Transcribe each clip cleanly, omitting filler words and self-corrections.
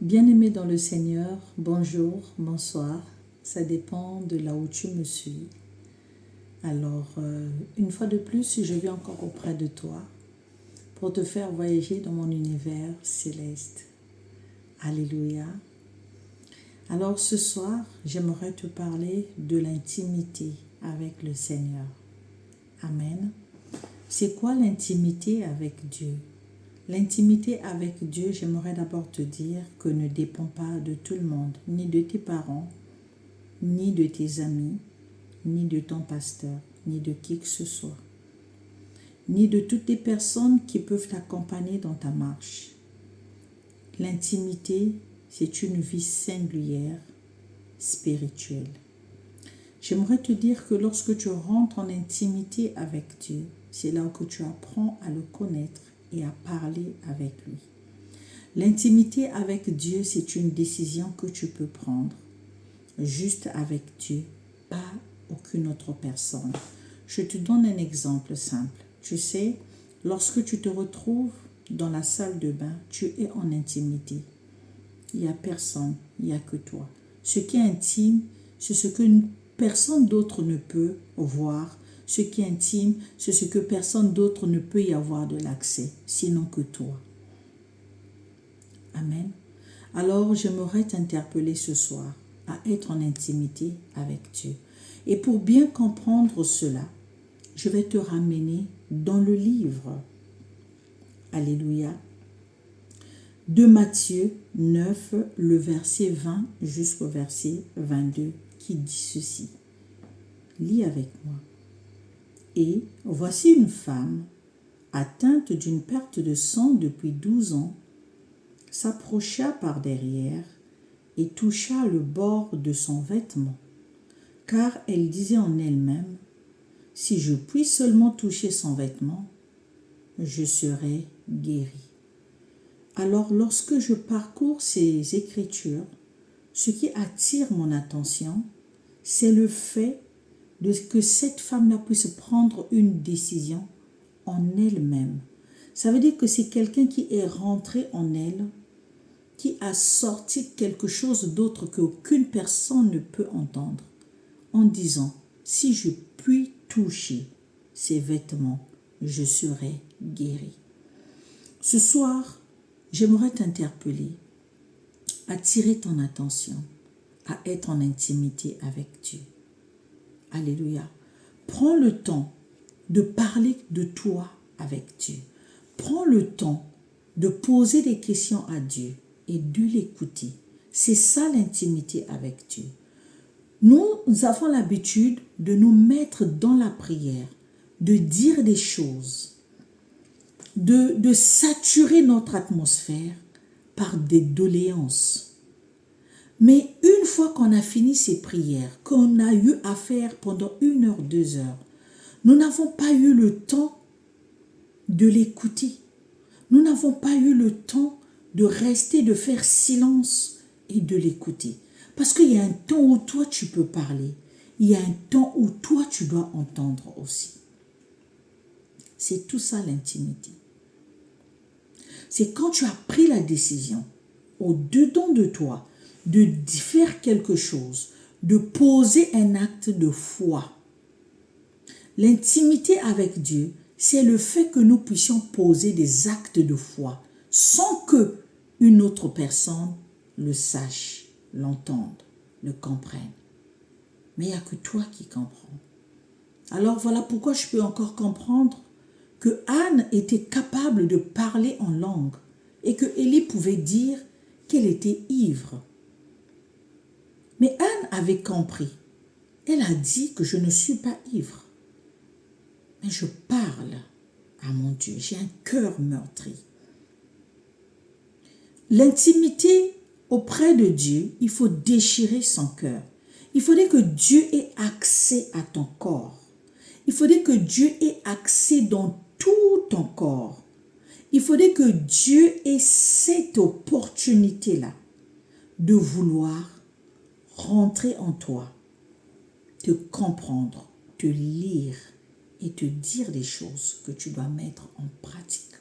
Bien-aimé dans le Seigneur, bonjour, bonsoir, ça dépend de là où tu me suis. Alors, une fois de plus, je viens encore auprès de toi pour te faire voyager dans mon univers céleste. Alléluia. Alors ce soir, j'aimerais te parler de l'intimité avec le Seigneur. Amen. C'est quoi l'intimité avec Dieu? L'intimité avec Dieu, j'aimerais d'abord te dire que ne dépend pas de tout le monde, ni de tes parents, ni de tes amis, ni de ton pasteur, ni de qui que ce soit, ni de toutes les personnes qui peuvent t'accompagner dans ta marche. L'intimité, c'est une vie singulière, spirituelle. J'aimerais te dire que lorsque tu rentres en intimité avec Dieu, c'est là que tu apprends à le connaître et à parler avec lui. L'intimité avec Dieu, c'est une décision que tu peux prendre juste avec Dieu, pas aucune autre personne. Je te donne un exemple simple. Tu sais, lorsque tu te retrouves dans la salle de bain, tu es en intimité. Il n'y a personne, il n'y a que toi. Ce qui est intime, c'est ce que personne d'autre ne peut voir. Ce qui est intime, c'est ce que personne d'autre ne peut y avoir de l'accès, sinon que toi. Amen. Alors, j'aimerais t'interpeller ce soir à être en intimité avec Dieu. Et pour bien comprendre cela, je vais te ramener dans le livre, alléluia, de Matthieu 9, le verset 20 jusqu'au verset 22, qui dit ceci. Lis avec moi. Et voici une femme atteinte d'une perte de sang depuis 12 ans, s'approcha par derrière et toucha le bord de son vêtement, car elle disait en elle-même, « Si je puis seulement toucher son vêtement, je serai guérie. » Alors, lorsque je parcours ces écritures, ce qui attire mon attention, c'est le fait que cette femme-là puisse prendre une décision en elle-même. Ça veut dire que c'est quelqu'un qui est rentré en elle, qui a sorti quelque chose d'autre qu'aucune personne ne peut entendre, en disant, si je puis toucher ses vêtements, je serai guérie. Ce soir, j'aimerais t'interpeller, attirer ton attention, à être en intimité avec Dieu. Alléluia. Prends le temps de parler de toi avec Dieu. Prends le temps de poser des questions à Dieu et de l'écouter. C'est ça l'intimité avec Dieu. Nous avons l'habitude de nous mettre dans la prière, de dire des choses, de saturer notre atmosphère par des doléances. Mais une fois qu'on a fini ces prières, qu'on a eu à faire pendant 1 heure, 2 heures, nous n'avons pas eu le temps de l'écouter. Nous n'avons pas eu le temps de rester, de faire silence et de l'écouter. Parce qu'il y a un temps où toi tu peux parler. Il y a un temps où toi tu dois entendre aussi. C'est tout ça l'intimité. C'est quand tu as pris la décision au-dedans de toi de faire quelque chose, de poser un acte de foi. L'intimité avec Dieu, c'est le fait que nous puissions poser des actes de foi sans que une autre personne le sache, l'entende, le comprenne. Mais il n'y a que toi qui comprends. Alors voilà pourquoi je peux encore comprendre que Anne était capable de parler en langue et que Élie pouvait dire qu'elle était ivre. Mais Anne avait compris. Elle a dit que je ne suis pas ivre. Mais je parle à mon Dieu. J'ai un cœur meurtri. L'intimité auprès de Dieu, il faut déchirer son cœur. Il faudrait que Dieu ait accès à ton corps. Il faudrait que Dieu ait accès dans tout ton corps. Il faudrait que Dieu ait cette opportunité-là de vouloir rentrer en toi, te comprendre, te lire et te dire des choses que tu dois mettre en pratique.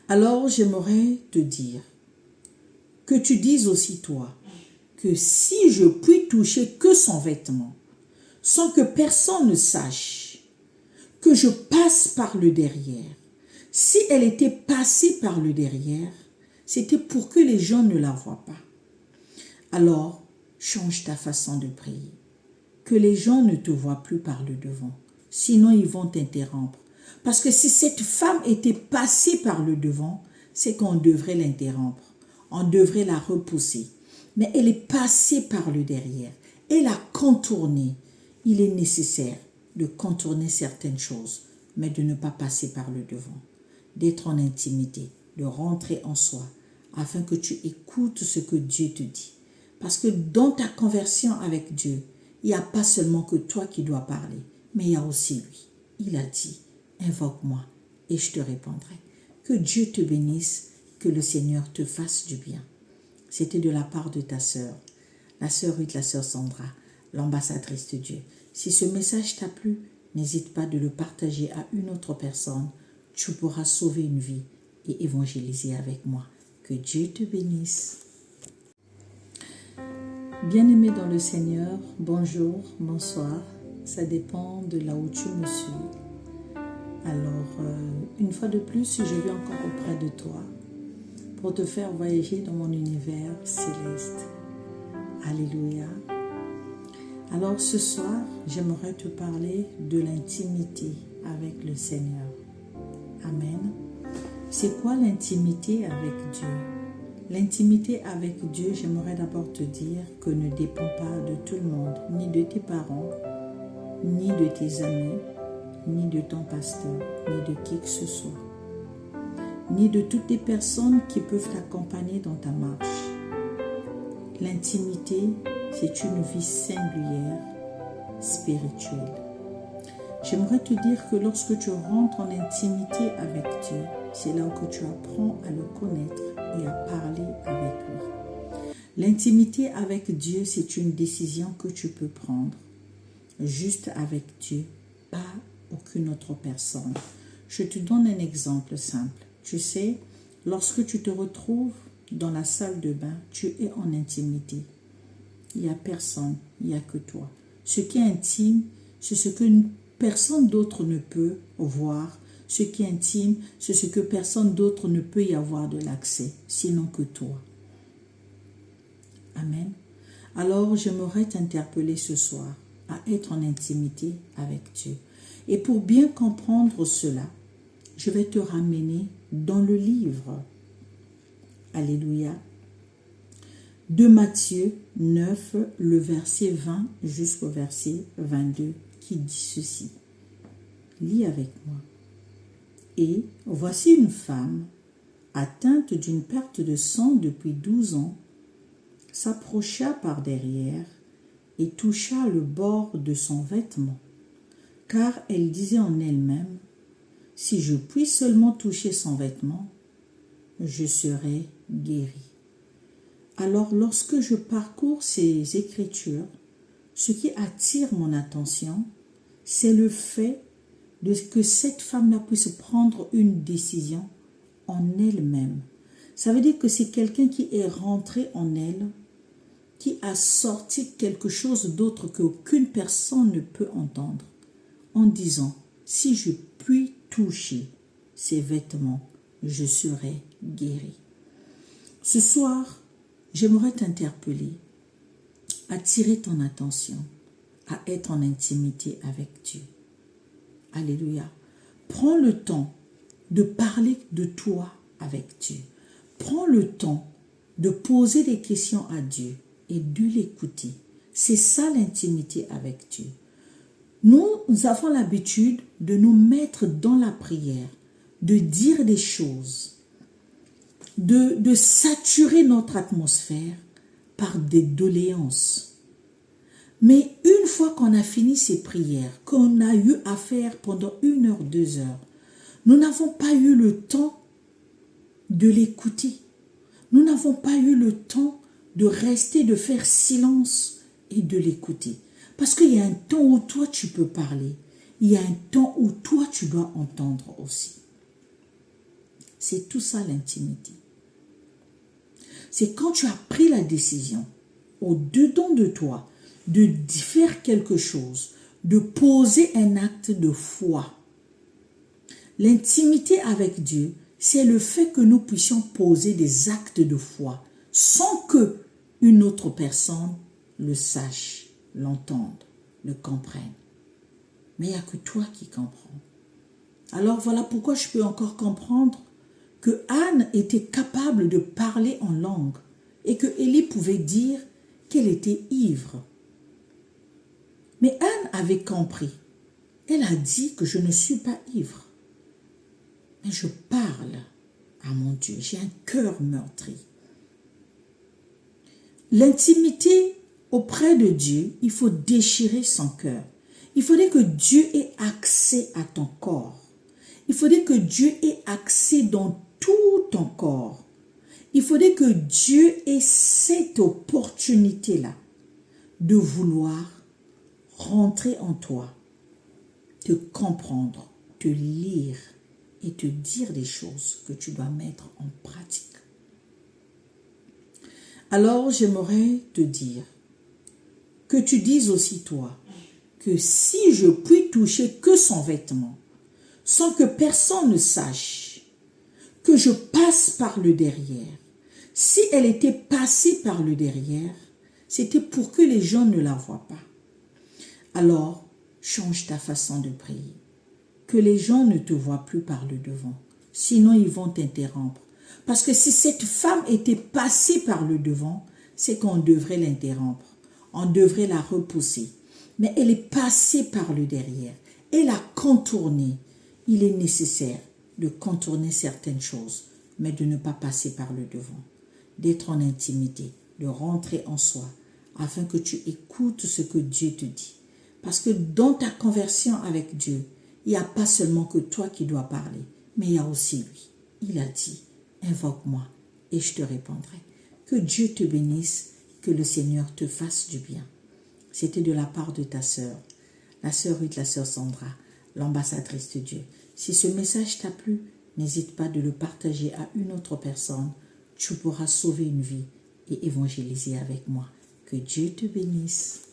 Alors j'aimerais te dire que tu dises aussi toi, que si je puis toucher que son vêtement, sans que personne ne sache, que je passe par le derrière. Si elle était passée par le derrière, c'était pour que les gens ne la voient pas. Alors, change ta façon de prier. Que les gens ne te voient plus par le devant. Sinon, ils vont t'interrompre. Parce que si cette femme était passée par le devant, c'est qu'on devrait l'interrompre. On devrait la repousser. Mais elle est passée par le derrière. Elle a contourné. Il est nécessaire de contourner certaines choses, mais de ne pas passer par le devant. D'être en intimité, de rentrer en soi, afin que tu écoutes ce que Dieu te dit. Parce que dans ta conversion avec Dieu, il n'y a pas seulement que toi qui dois parler, mais il y a aussi lui. Il a dit, invoque-moi et je te répondrai. Que Dieu te bénisse, que le Seigneur te fasse du bien. C'était de la part de ta sœur, la sœur Ruth, la sœur Sandra, l'ambassadrice de Dieu. Si ce message t'a plu, n'hésite pas de le partager à une autre personne. Tu pourras sauver une vie et évangéliser avec moi. Que Dieu te bénisse. Bien-aimé dans le Seigneur, bonjour, bonsoir. Ça dépend de là où tu me suis. Alors, une fois de plus, je vais encore auprès de toi pour te faire voyager dans mon univers céleste. Alléluia. Alors ce soir, j'aimerais te parler de l'intimité avec le Seigneur. Amen. C'est quoi l'intimité avec Dieu? L'intimité avec Dieu, j'aimerais d'abord te dire que ne dépend pas de tout le monde, ni de tes parents, ni de tes amis, ni de ton pasteur, ni de qui que ce soit, ni de toutes les personnes qui peuvent t'accompagner dans ta marche. L'intimité, c'est une vie singulière, spirituelle. J'aimerais te dire que lorsque tu rentres en intimité avec Dieu, c'est là où tu apprends à le connaître et à parler avec lui. L'intimité avec Dieu, c'est une décision que tu peux prendre juste avec Dieu, pas aucune autre personne. Je te donne un exemple simple. Tu sais, lorsque tu te retrouves dans la salle de bain, tu es en intimité. Il n'y a personne, il n'y a que toi. Ce qui est intime, c'est ce que personne d'autre ne peut voir. Ce qui est intime, c'est ce que personne d'autre ne peut y avoir de l'accès, sinon que toi. Amen. Alors, j'aimerais t'interpeller ce soir à être en intimité avec Dieu. Et pour bien comprendre cela, je vais te ramener dans le livre. Alléluia. De Matthieu 9, le verset 20 jusqu'au verset 22, qui dit ceci. Lis avec moi. Et voici une femme, atteinte d'une perte de sang depuis 12 ans, s'approcha par derrière et toucha le bord de son vêtement, car elle disait en elle-même, « Si je puis seulement toucher son vêtement, je serai guérie. » Alors, lorsque je parcours ces écritures, ce qui attire mon attention, c'est le fait que cette femme-là puisse prendre une décision en elle-même. Ça veut dire que c'est quelqu'un qui est rentré en elle, qui a sorti quelque chose d'autre qu'aucune personne ne peut entendre, en disant, si je puis toucher ces vêtements, je serai guérie. Ce soir, j'aimerais t'interpeller, attirer ton attention à être en intimité avec Dieu. Alléluia. Prends le temps de parler de toi avec Dieu. Prends le temps de poser des questions à Dieu et de l'écouter. C'est ça l'intimité avec Dieu. Nous avons l'habitude de nous mettre dans la prière, de dire des choses, de saturer notre atmosphère par des doléances. Mais une fois qu'on a fini ces prières, qu'on a eu à faire pendant 1 heure, 2 heures, nous n'avons pas eu le temps de l'écouter. Nous n'avons pas eu le temps de rester, de faire silence et de l'écouter. Parce qu'il y a un temps où toi tu peux parler. Il y a un temps où toi tu dois entendre aussi. C'est tout ça l'intimité. C'est quand tu as pris la décision, au-dedans de toi, de faire quelque chose, de poser un acte de foi. L'intimité avec Dieu, c'est le fait que nous puissions poser des actes de foi sans que une autre personne le sache, l'entende, le comprenne. Mais il n'y a que toi qui comprends. Alors voilà pourquoi je peux encore comprendre que Anne était capable de parler en langue et que Élie pouvait dire qu'elle était ivre. Mais Anne avait compris. Elle a dit que je ne suis pas ivre. Mais je parle à mon Dieu. J'ai un cœur meurtri. L'intimité auprès de Dieu, il faut déchirer son cœur. Il faudrait que Dieu ait accès à ton corps. Il faudrait que Dieu ait accès dans tout ton corps. Il faudrait que Dieu ait cette opportunité-là de vouloir rentrer en toi, te comprendre, te lire et te dire des choses que tu dois mettre en pratique. Alors j'aimerais te dire que tu dises aussi toi que si je puis toucher que son vêtement, sans que personne ne sache, que je passe par le derrière. Si elle était passée par le derrière, c'était pour que les gens ne la voient pas. Alors, change ta façon de prier. Que les gens ne te voient plus par le devant. Sinon, ils vont t'interrompre. Parce que si cette femme était passée par le devant, c'est qu'on devrait l'interrompre. On devrait la repousser. Mais elle est passée par le derrière. Elle a contourné. Il est nécessaire de contourner certaines choses, mais de ne pas passer par le devant. D'être en intimité, de rentrer en soi, afin que tu écoutes ce que Dieu te dit. Parce que dans ta conversion avec Dieu, il n'y a pas seulement que toi qui dois parler, mais il y a aussi lui. Il a dit, invoque-moi et je te répondrai. Que Dieu te bénisse, que le Seigneur te fasse du bien. C'était de la part de ta sœur, la sœur Ruth, la sœur Sandra, l'ambassadrice de Dieu. Si ce message t'a plu, n'hésite pas de le partager à une autre personne. Tu pourras sauver une vie et évangéliser avec moi. Que Dieu te bénisse.